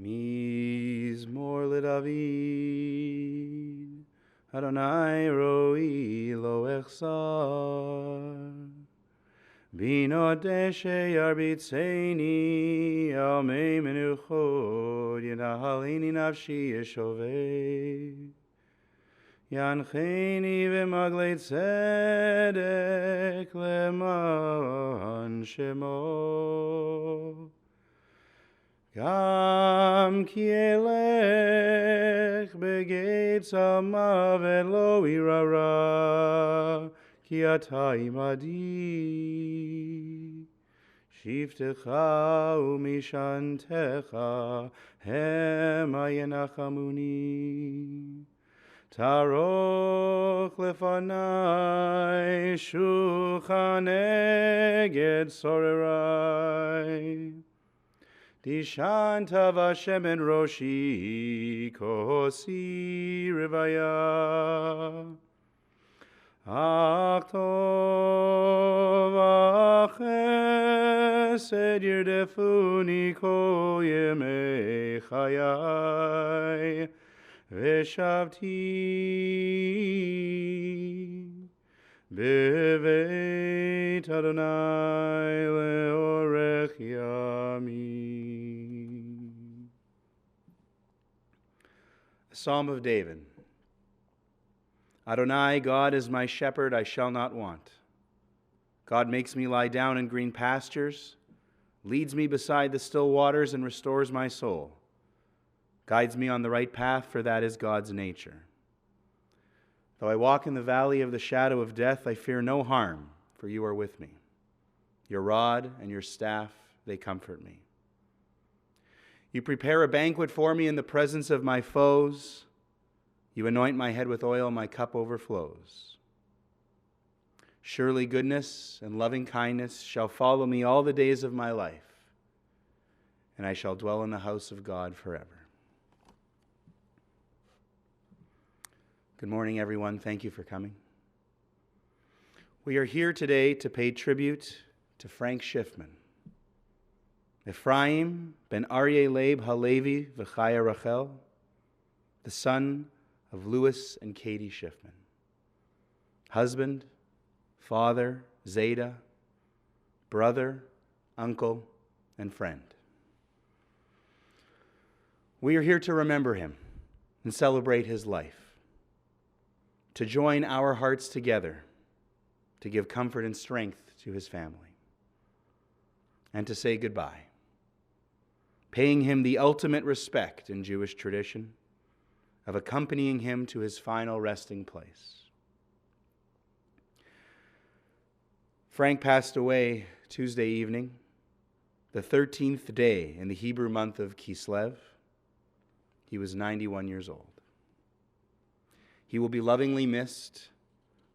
Mizmor LeDavid, Adonai roi lo echsar. Bino deshe yarbitzeini, al mei menuchot, yenahalini nafshi yeshovei. Yancheni v'maglei tzedek leman shemo. Gam ki elech begeit samavet lo irara, ki ata imadi. Shiftecha umishantecha hema yenachamuni. Taroch lefanai shulchan eged sorerai. Dishanta Vashem en Roshi kosi rivaya. Achtov achesed yirdefuni kol yemei chayai. Veshavti beveit Adonai leorech yamim. A Psalm of David. Adonai, God is my shepherd, I shall not want. God makes me lie down in green pastures, leads me beside the still waters, and restores my soul. Guides me on the right path, for that is God's nature. Though I walk in the valley of the shadow of death, I fear no harm, for you are with me. Your rod and your staff, they comfort me. You prepare a banquet for me in the presence of my foes. You anoint my head with oil, my cup overflows. Surely goodness and loving kindness shall follow me all the days of my life, and I shall dwell in the house of God forever. Good morning, everyone. Thank you for coming. We are here today to pay tribute to Frank Shiffman. Ephraim ben Aryeh Leib Halevi v'Chaya Rachel, the son of Louis and Katie Shiffman. Husband, father, Zeta, brother, uncle, and friend. We are here to remember him and celebrate his life, to join our hearts together, to give comfort and strength to his family, and to say goodbye, paying him the ultimate respect in Jewish tradition of accompanying him to his final resting place. Frank passed away Tuesday evening, the 13th day in the Hebrew month of Kislev. He was 91 years old. He will be lovingly missed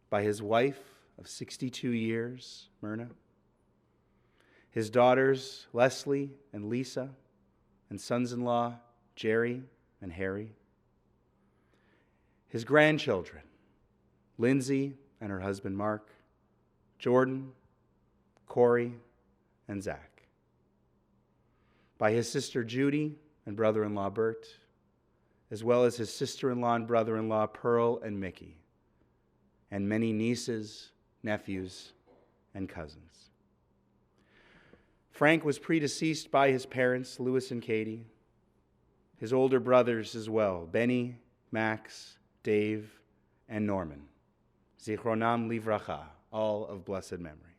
by his wife of 62 years, Myrna, his daughters, Leslie and Lisa, and sons-in-law, Jerry and Harry, his grandchildren, Lindsay and her husband, Mark, Jordan, Corey, and Zach, by his sister, Judy, and brother-in-law, Bert, as well as his sister-in-law and brother-in-law, Pearl and Mickey, and many nieces, nephews, and cousins. Frank was predeceased by his parents, Louis and Katie, his older brothers as well, Benny, Max, Dave, and Norman, Zichronam Livracha, all of blessed memory.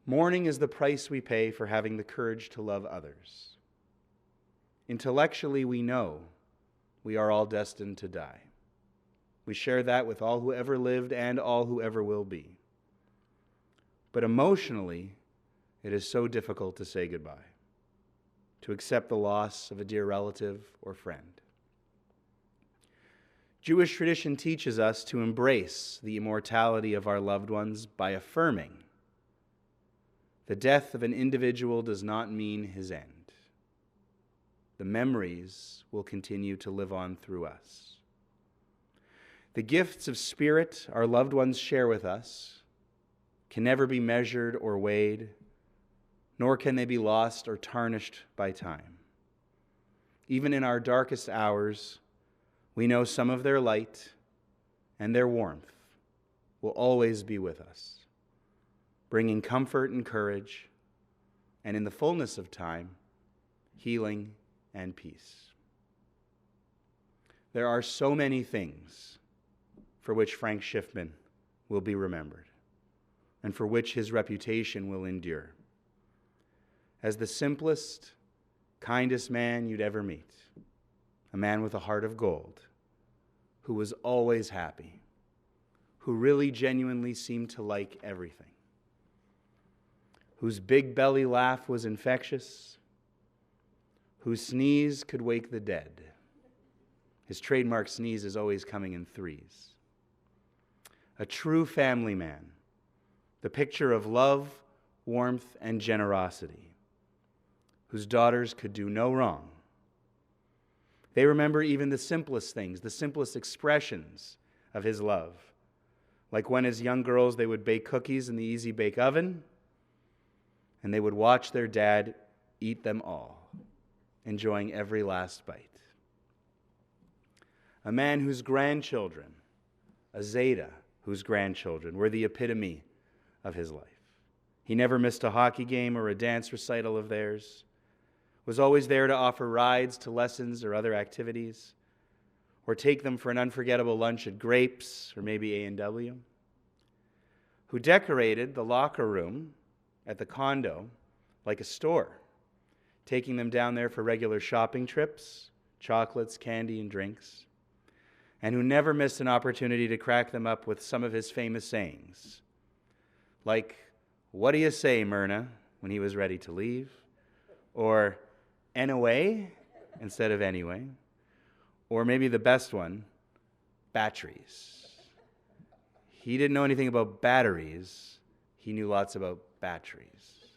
Mourning is the price we pay for having the courage to love others. Intellectually, we know we are all destined to die. We share that with all who ever lived and all who ever will be. But emotionally, it is so difficult to say goodbye, to accept the loss of a dear relative or friend. Jewish tradition teaches us to embrace the immortality of our loved ones by affirming the death of an individual does not mean his end. The memories will continue to live on through us. The gifts of spirit our loved ones share with us can never be measured or weighed, nor can they be lost or tarnished by time. Even in our darkest hours, we know some of their light and their warmth will always be with us, bringing comfort and courage, and in the fullness of time, healing and peace. There are so many things for which Frank Shiffman will be remembered, and for which his reputation will endure. As the simplest, kindest man you'd ever meet, a man with a heart of gold, who was always happy, who really genuinely seemed to like everything, whose big belly laugh was infectious, whose sneeze could wake the dead. His trademark sneeze is always coming in threes. A true family man, the picture of love, warmth, and generosity, whose daughters could do no wrong. They remember even the simplest things, the simplest expressions of his love, like when as young girls they would bake cookies in the Easy Bake Oven, and they would watch their dad eat them all, enjoying every last bite. A man whose grandchildren, a Zeta, whose grandchildren were the epitome of his life. He never missed a hockey game or a dance recital of theirs, was always there to offer rides to lessons or other activities, or take them for an unforgettable lunch at Grapes or maybe A&W, who decorated the locker room at the condo like a store, taking them down there for regular shopping trips, chocolates, candy, and drinks, and who never missed an opportunity to crack them up with some of his famous sayings, like, "What do you say, Myrna?" when he was ready to leave, or "Anyway," instead of "anyway," or maybe the best one, "batteries." He didn't know anything about batteries. He knew lots about batteries.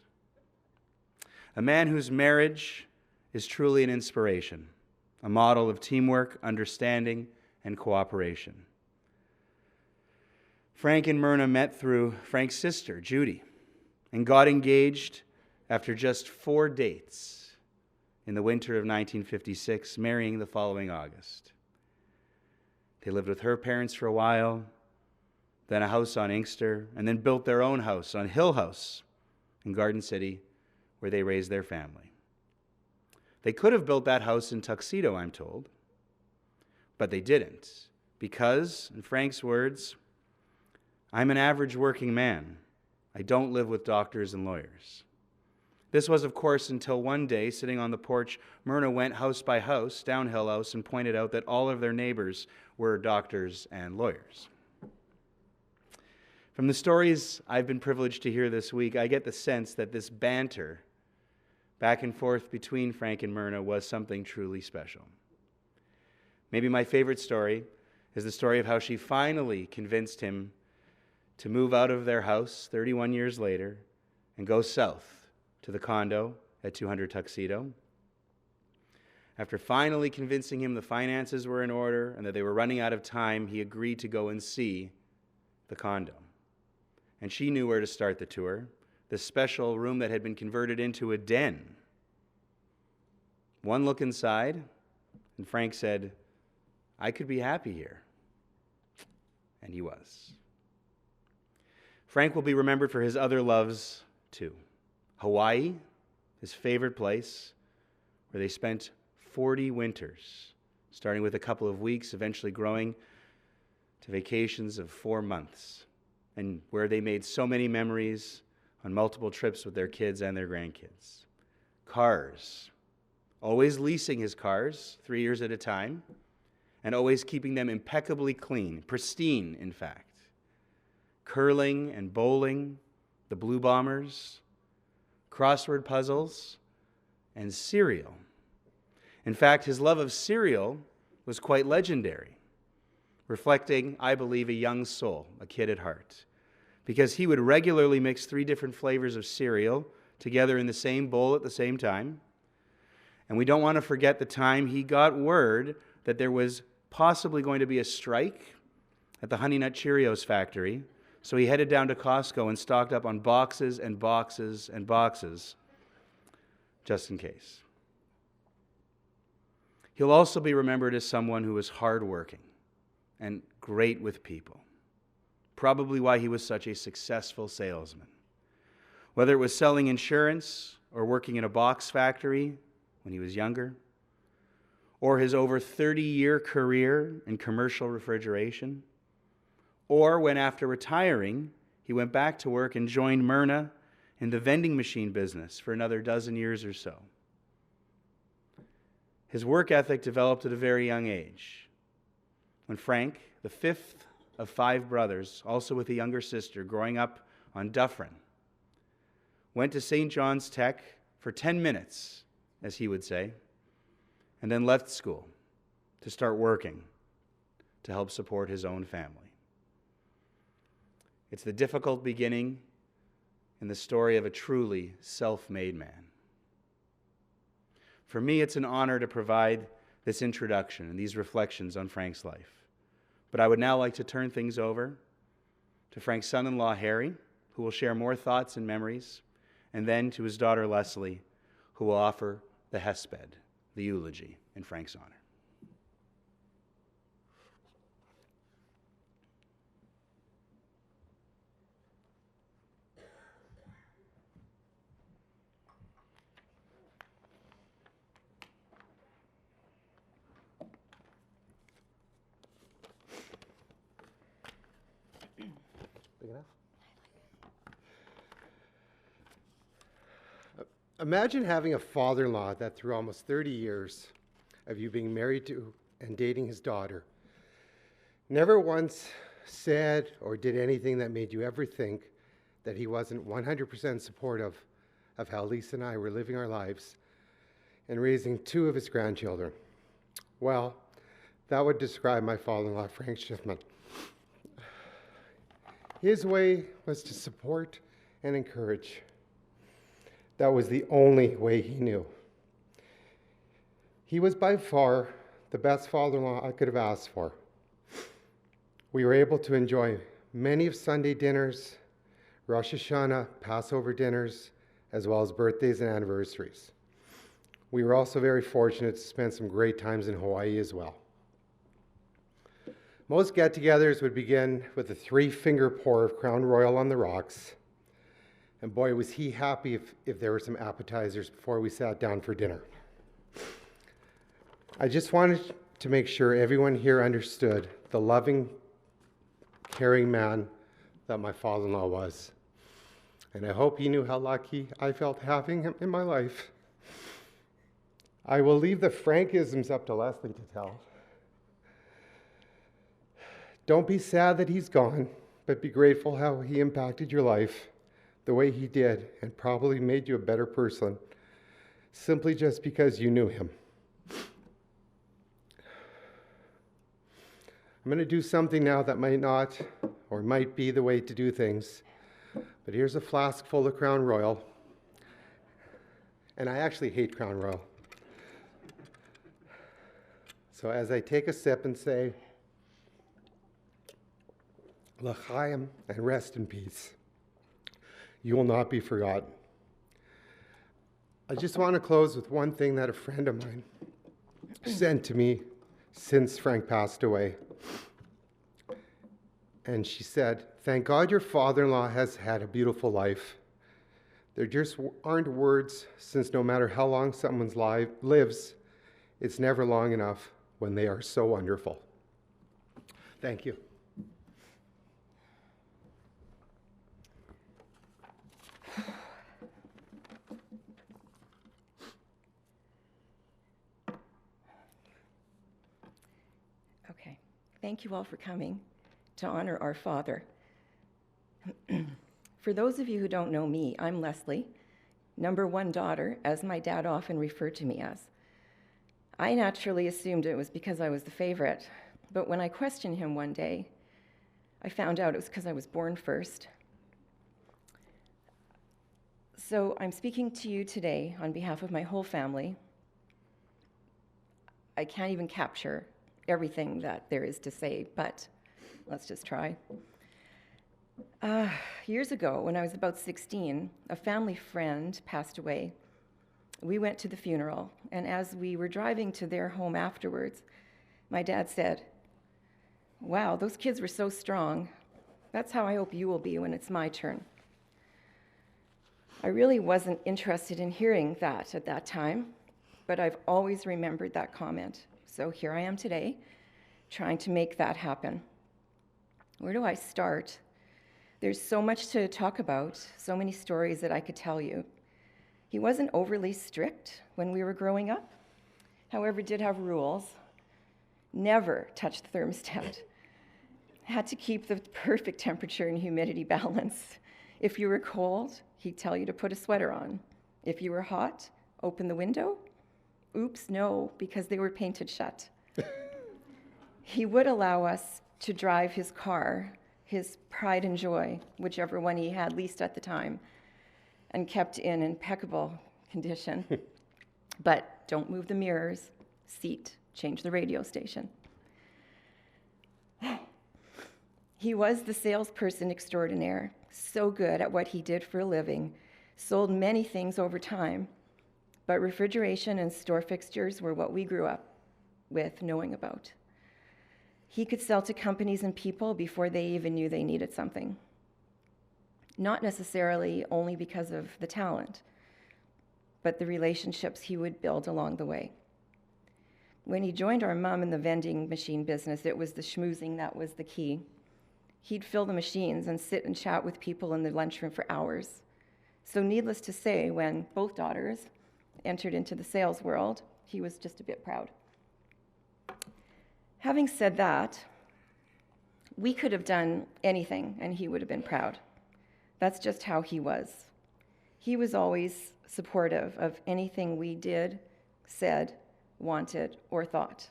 A man whose marriage is truly an inspiration, a model of teamwork, understanding, and cooperation. Frank and Myrna met through Frank's sister, Judy, and got engaged after just 4 dates in the winter of 1956, marrying the following August. They lived with her parents for a while, then a house on Inkster, and then built their own house on Hill House in Garden City, where they raised their family. They could have built that house in Tuxedo, I'm told, but they didn't, because, in Frank's words, "I'm an average working man. I don't live with doctors and lawyers." This was, of course, until one day, sitting on the porch, Myrna went house by house, down Hill House, and pointed out that all of their neighbors were doctors and lawyers. From the stories I've been privileged to hear this week, I get the sense that this banter back and forth between Frank and Myrna was something truly special. Maybe my favorite story is the story of how she finally convinced him to move out of their house 31 years later and go south to the condo at 200 Tuxedo. After finally convincing him the finances were in order and that they were running out of time, he agreed to go and see the condo. And she knew where to start the tour, the special room that had been converted into a den. One look inside, and Frank said, "I could be happy here." And he was. Frank will be remembered for his other loves, too. Hawaii, his favorite place, where they spent 40 winters, starting with a couple of weeks, eventually growing to vacations of 4 months, and where they made so many memories on multiple trips with their kids and their grandkids. Cars, always leasing his cars 3 years at a time, and always keeping them impeccably clean, pristine, in fact. Curling and bowling, the Blue Bombers, crossword puzzles, and cereal. In fact, his love of cereal was quite legendary. reflecting, I believe, a young soul, a kid at heart, because he would regularly mix 3 different flavors of cereal together in the same bowl at the same time. And we don't want to forget the time he got word that there was possibly going to be a strike at the Honey Nut Cheerios factory. So he headed down to Costco and stocked up on boxes and boxes and boxes, just in case. He'll also be remembered as someone who was hardworking and great with people. Probably why he was such a successful salesman. Whether it was selling insurance or working in a box factory when he was younger, or his over 30-year career in commercial refrigeration, or when after retiring, he went back to work and joined Myrna in the vending machine business for another dozen years or so. His work ethic developed at a very young age. When Frank, the 5th of 5 brothers, also with a younger sister, growing up on Dufferin, went to St. John's Tech for 10 minutes, as he would say, and then left school to start working to help support his own family. It's the difficult beginning in the story of a truly self-made man. For me, it's an honor to provide this introduction and these reflections on Frank's life. But I would now like to turn things over to Frank's son-in-law, Harry, who will share more thoughts and memories, and then to his daughter, Leslie, who will offer the hesped, the eulogy, in Frank's honor. Big enough? Imagine having a father-in-law that through almost 30 years of you being married to and dating his daughter, never once said or did anything that made you ever think that he wasn't 100% supportive of how Lisa and I were living our lives and raising 2 of his grandchildren. Well, that would describe my father-in-law, Frank Shiffman. His way was to support and encourage. That was the only way he knew. He was by far the best father-in-law I could have asked for. We were able to enjoy many of Sunday dinners, Rosh Hashanah, Passover dinners, as well as birthdays and anniversaries. We were also very fortunate to spend some great times in Hawaii as well. Most get-togethers would begin with a 3-finger pour of Crown Royal on the rocks. And boy, was he happy if there were some appetizers before we sat down for dinner. I just wanted to make sure everyone here understood the loving, caring man that my father-in-law was. And I hope he knew how lucky I felt having him in my life. I will leave the Frankisms up to Leslie to tell. Don't be sad that he's gone, but be grateful how he impacted your life the way he did and probably made you a better person simply just because you knew him. I'm going to do something now that might not or might be the way to do things, but here's a flask full of Crown Royal, and I actually hate Crown Royal. So as I take a sip and say, L'chaim, and rest in peace, you will not be forgotten. I just want to close with one thing that a friend of mine sent to me since Frank passed away. And she said, "Thank God your father-in-law has had a beautiful life. There just aren't words, since no matter how long someone's life lives, it's never long enough when they are so wonderful." Thank you. Okay, thank you all for coming to honor our father. For those of you who don't know me, I'm Leslie, number 1 daughter, as my dad often referred to me as. I naturally assumed it was because I was the favorite, But when I questioned him one day, I found out it was because I was born first. So I'm speaking to you today on behalf of my whole family. I can't even capture everything that there is to say, but let's just try. Years ago, when I was about 16, a family friend passed away. We went to the funeral, and as we were driving to their home afterwards, my dad said, "Wow, those kids were so strong. That's how I hope you will be when it's my turn." I really wasn't interested in hearing that at that time, but I've always remembered that comment. So here I am today, trying to make that happen. Where do I start? There's so much to talk about, so many stories that I could tell you. He wasn't overly strict when we were growing up, however, did have rules. Never touch the thermostat. Had to keep the perfect temperature and humidity balance. If you were cold, he'd tell you to put a sweater on. If you were hot, open the window. Oops, no, because they were painted shut. He would allow us to drive his car, his pride and joy, whichever one he had least at the time, and kept in impeccable condition. But don't move the mirrors, seat, change the radio station. He was the salesperson extraordinaire, so good at what he did for a living, sold many things over time, but refrigeration and store fixtures were what we grew up with knowing about. He could sell to companies and people before they even knew they needed something. Not necessarily only because of the talent, but the relationships he would build along the way. When he joined our mom in the vending machine business, it was the schmoozing that was the key. He'd fill the machines and sit and chat with people in the lunchroom for hours. So needless to say, when both daughters entered into the sales world, he was just a bit proud. Having said that, we could have done anything and he would have been proud. That's just how he was. He was always supportive of anything we did, said, wanted, or thought.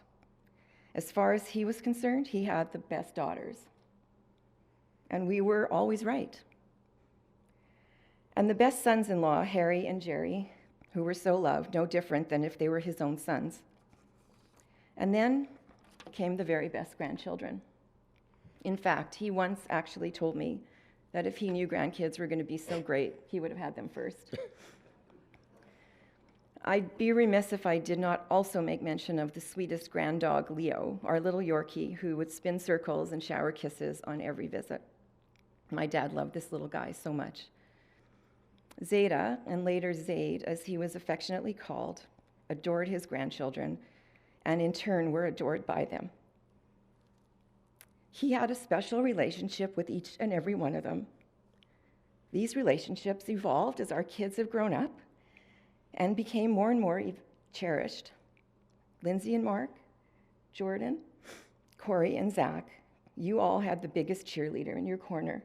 As far as he was concerned, he had the best daughters. And we were always right. And the best sons-in-law, Harry and Jerry, who were so loved, no different than if they were his own sons. And then came the very best grandchildren. In fact, he once actually told me that if he knew grandkids were going to be so great, he would have had them first. I'd be remiss if I did not also make mention of the sweetest granddog, Leo, our little Yorkie, who would spin circles and shower kisses on every visit. My dad loved this little guy so much. Zeta, and later Zaid, as he was affectionately called, adored his grandchildren, and in turn were adored by them. He had a special relationship with each and every one of them. These relationships evolved as our kids have grown up and became more and more cherished. Lindsay and Mark, Jordan, Corey and Zach, you all had the biggest cheerleader in your corner.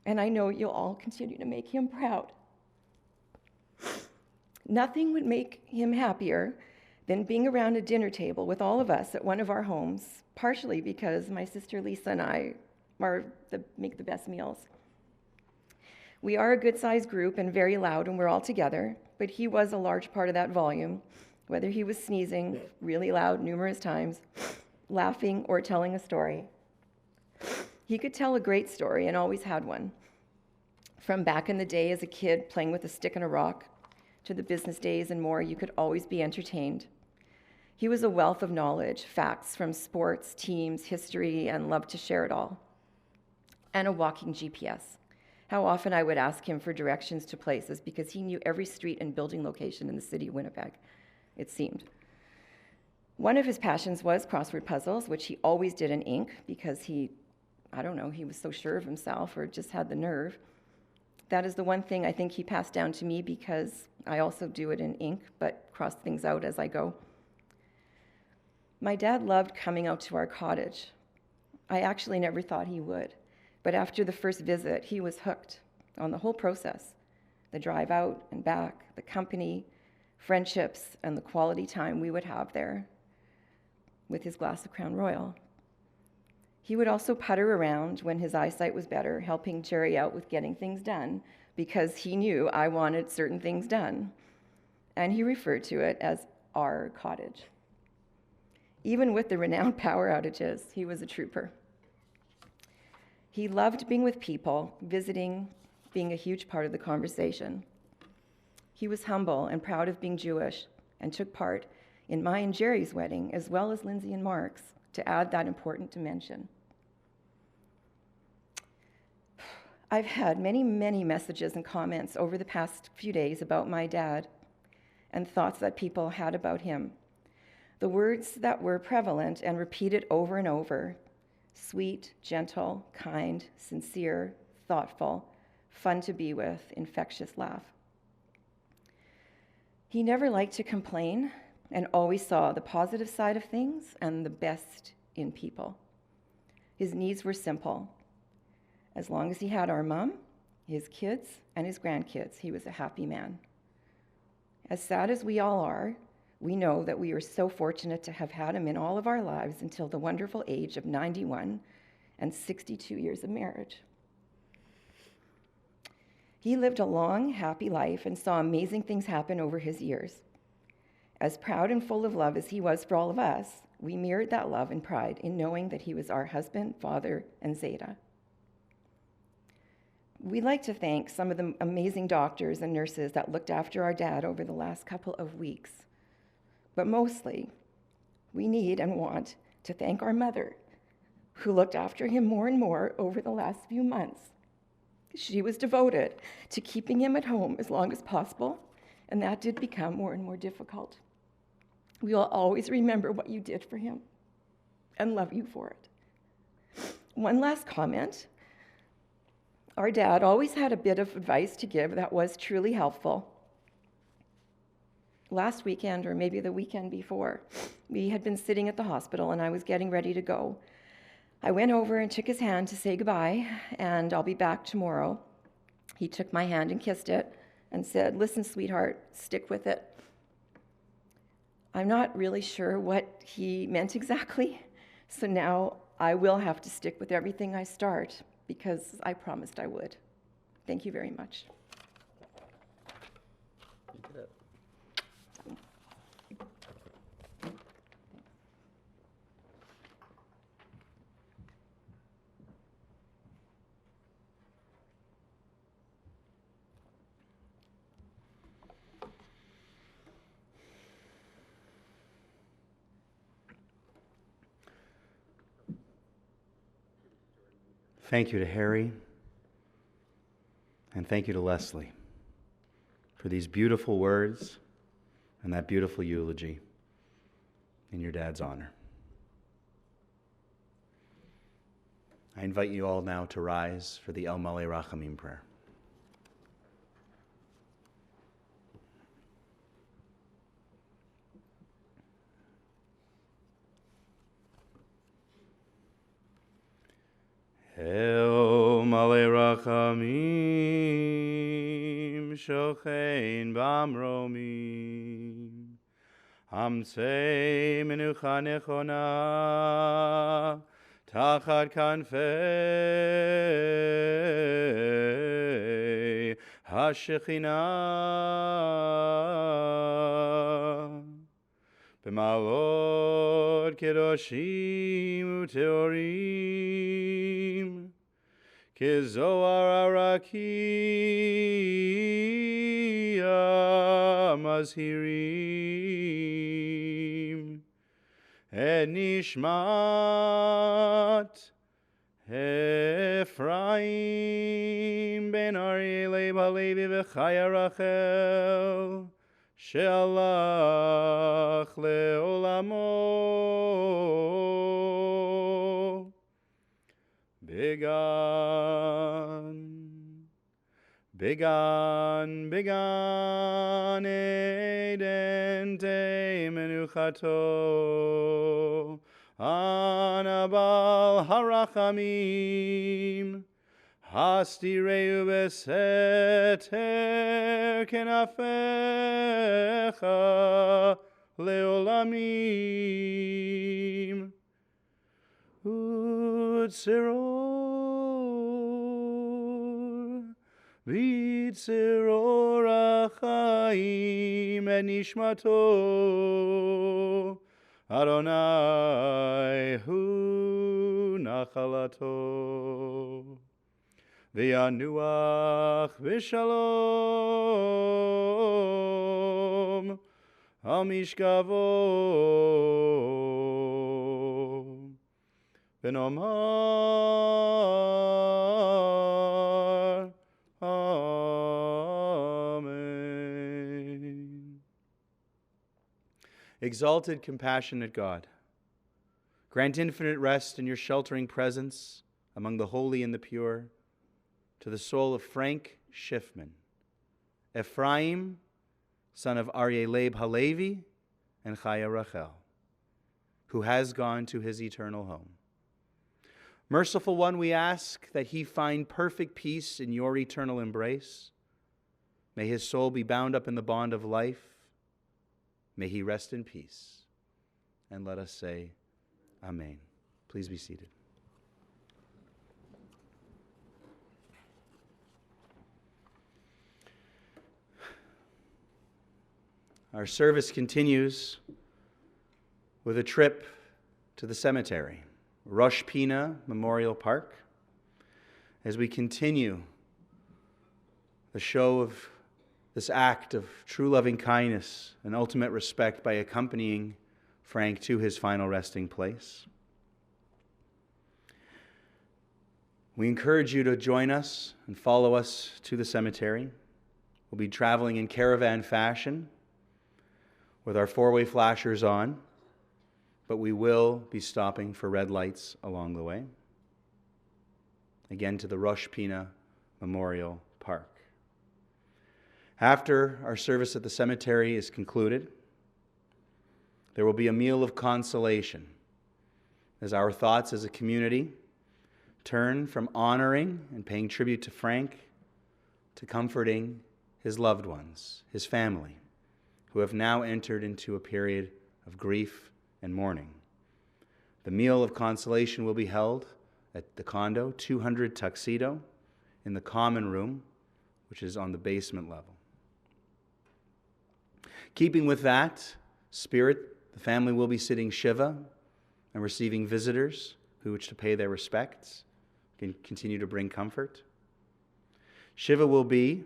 And I know you'll all continue to make him proud. Nothing would make him happier than being around a dinner table with all of us at one of our homes, partially because my sister Lisa and I make the best meals. We are a good-sized group and very loud when we're all together, but he was a large part of that volume, whether he was sneezing really loud numerous times, laughing, or telling a story. He could tell a great story and always had one. From back in the day as a kid playing with a stick and a rock, to the business days and more, you could always be entertained. He was a wealth of knowledge, facts from sports, teams, history, and loved to share it all. And a walking GPS. How often I would ask him for directions to places because he knew every street and building location in the city of Winnipeg, it seemed. One of his passions was crossword puzzles, which he always did in ink because he was so sure of himself or just had the nerve. That is the one thing I think he passed down to me because I also do it in ink, but cross things out as I go. My dad loved coming out to our cottage. I actually never thought he would, but after the first visit, he was hooked on the whole process. The drive out and back, the company, friendships, and the quality time we would have there with his glass of Crown Royal. He would also putter around when his eyesight was better, helping Jerry out with getting things done, because he knew I wanted certain things done. And he referred to it as our cottage. Even with the renowned power outages, he was a trooper. He loved being with people, visiting, being a huge part of the conversation. He was humble and proud of being Jewish and took part in my and Jerry's wedding, as well as Lindsay and Mark's, to add that important dimension. I've had many, many messages and comments over the past few days about my dad and thoughts that people had about him. The words that were prevalent and repeated over and over: sweet, gentle, kind, sincere, thoughtful, fun to be with, infectious laugh. He never liked to complain and always saw the positive side of things and the best in people. His needs were simple. As long as he had our mom, his kids, and his grandkids, he was a happy man. As sad as we all are, we know that we are so fortunate to have had him in all of our lives until the wonderful age of 91 and 62 years of marriage. He lived a long, happy life and saw amazing things happen over his years. As proud and full of love as he was for all of us, we mirrored that love and pride in knowing that he was our husband, father, and Zeta. We'd like to thank some of the amazing doctors and nurses that looked after our dad over the last couple of weeks. But mostly, we need and want to thank our mother, who looked after him more and more over the last few months. She was devoted to keeping him at home as long as possible, and that did become more and more difficult. We will always remember what you did for him and love you for it. One last comment. Our dad always had a bit of advice to give that was truly helpful. Last weekend, or maybe the weekend before, we had been sitting at the hospital and I was getting ready to go. I went over and took his hand to say goodbye, and I'll be back tomorrow. He took my hand and kissed it and said, "Listen, sweetheart, stick with it." I'm not really sure what he meant exactly, so now I will have to stick with everything I start, because I promised I would. Thank you very much. You did it. Thank you to Harry, and thank you to Leslie for these beautiful words and that beautiful eulogy in your dad's honor. I invite you all now to rise for the El Malei Rachamim prayer. El Malei Rachamim Shochein Bamromim Hamsei Menucha Nechona Tachat Kanfei HaShechinah B'malot Kedoshim Uteorim Kizoar Arakia Mazhirim Et Nishmat Ephraim Ben Ari Leib HaLevi V'chaya Rachel She'alach le'olamo Began Eden Te Menuchato Anabal Harachamim Hastireu Beseter Kenafecha Leolamim tziror, v'tziror achayim et nishmato, Adonai hu nachalato. V'yanuach v'shalom al mishkavo v'nomar Amen. Exalted, compassionate God, grant infinite rest in your sheltering presence among the holy and the pure to the soul of Frank Shiffman, Ephraim, son of Aryeh Leib Halevi, and Chaya Rachel, who has gone to his eternal home. Merciful One, we ask that he find perfect peace in your eternal embrace. May his soul be bound up in the bond of life. May he rest in peace. And let us say, Amen. Please be seated. Our service continues with a trip to the cemetery, Rosh Pina Memorial Park, as we continue the show of this act of true loving kindness and ultimate respect by accompanying Frank to his final resting place. We encourage you to join us and follow us to the cemetery. We'll be traveling in caravan fashion with our four-way flashers on, but we will be stopping for red lights along the way. Again, to the Rosh Pina Memorial Park. After our service at the cemetery is concluded, there will be a meal of consolation as our thoughts as a community turn from honoring and paying tribute to Frank to comforting his loved ones, his family, who have now entered into a period of grief and mourning. The meal of consolation will be held at the condo, 200 Tuxedo, in the common room, which is on the basement level. Keeping with that spirit, the family will be sitting Shiva and receiving visitors who wish to pay their respects, can continue to bring comfort. Shiva will be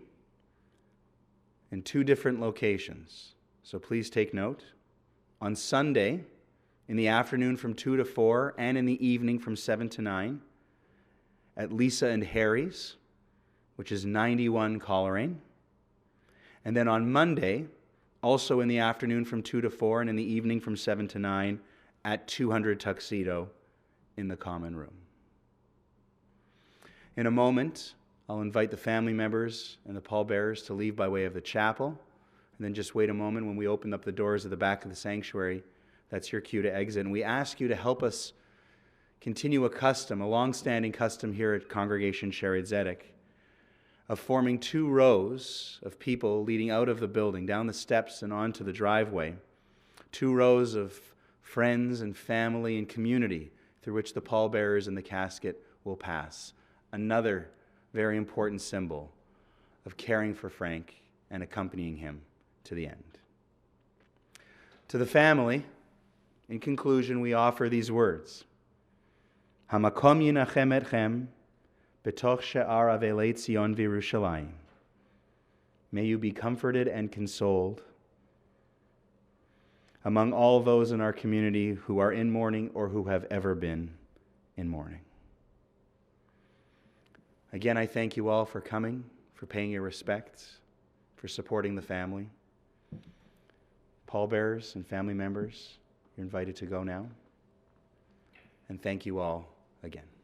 in two different locations, so please take note. On Sunday, in the afternoon from 2 to 4, and in the evening from 7 to 9, at Lisa and Harry's, which is 91 Coleraine. And then on Monday, also in the afternoon from 2 to 4, and in the evening from 7 to 9, at 200 Tuxedo in the common room. In a moment, I'll invite the family members and the pallbearers to leave by way of the chapel, and then just wait a moment. When we open up the doors at the back of the sanctuary, that's your cue to exit. And we ask you to help us continue a custom, a long-standing custom here at Congregation Shered Zedek, of forming two rows of people leading out of the building, down the steps and onto the driveway. Two rows of friends and family and community through which the pallbearers and the casket will pass. Another very important symbol of caring for Frank and accompanying him to the end. To the family, in conclusion, we offer these words. Hamakom yinachem etchem betoch she'ar avelei Tzion v'Yerushalayim. May you be comforted and consoled among all those in our community who are in mourning or who have ever been in mourning. Again, I thank you all for coming, for paying your respects, for supporting the family. Pallbearers and family members, you're invited to go now. And thank you all again.